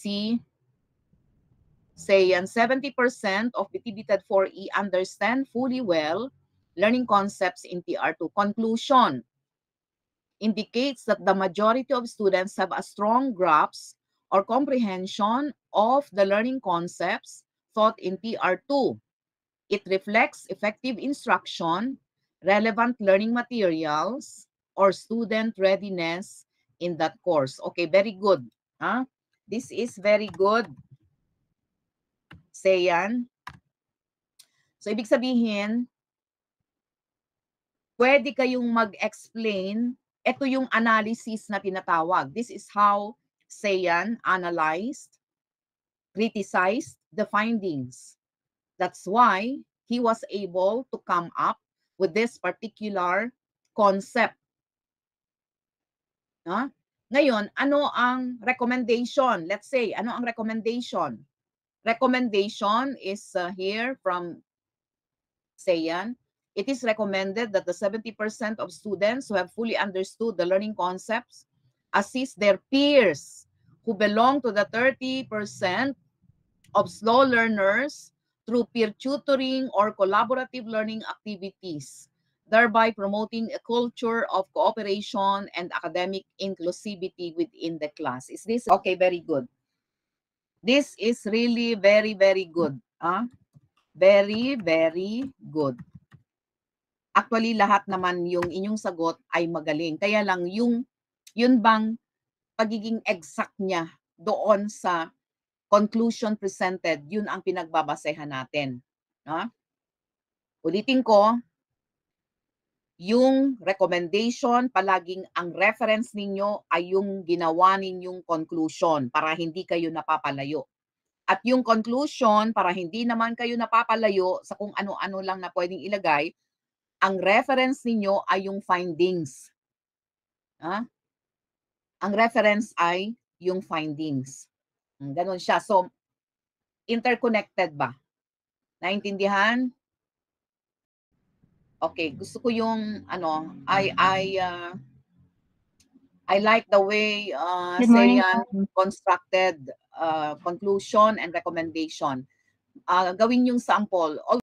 see, say, 70% of PTB-TED 4E understand fully well learning concepts in TR2. Conclusion indicates that the majority of students have a strong grasp or comprehension of the learning concepts taught in TR2. It reflects effective instruction, relevant learning materials, or student readiness in that course. Okay, very good. Huh? This is very good. Sayan. So, ibig sabihin, pwede kayong mag-explain. Ito yung analysis na tinatawag. This is how Sayan analyzed, criticized the findings. That's why he was able to come up with this particular concept. Huh? Ngayon, ano ang recommendation? Let's say, ano ang recommendation? Recommendation is here from Sayan. It is recommended that the 70% of students who have fully understood the learning concepts assist their peers who belong to the 30% of slow learners through peer tutoring or collaborative learning activities, thereby promoting a culture of cooperation and academic inclusivity within the class. Is this okay? Very good. This is really very, very good. Very, very good. Actually, lahat naman yung inyong sagot ay magaling. Kaya lang yun bang pagiging exact niya doon sa conclusion presented, yun ang pinagbabasehan natin. No? Ulitin ko, yung recommendation, palaging ang reference ninyo ay yung ginawa ninyong conclusion para hindi kayo napapalayo. At yung conclusion, para hindi naman kayo napapalayo sa kung ano-ano lang na pwedeng ilagay, ang reference ninyo ay yung findings. Ang reference ay yung findings. Ganon siya. So, interconnected ba? Naintindihan? Okay, gusto ko yung I like the way Sayan constructed conclusion and recommendation. Gawin yung sample.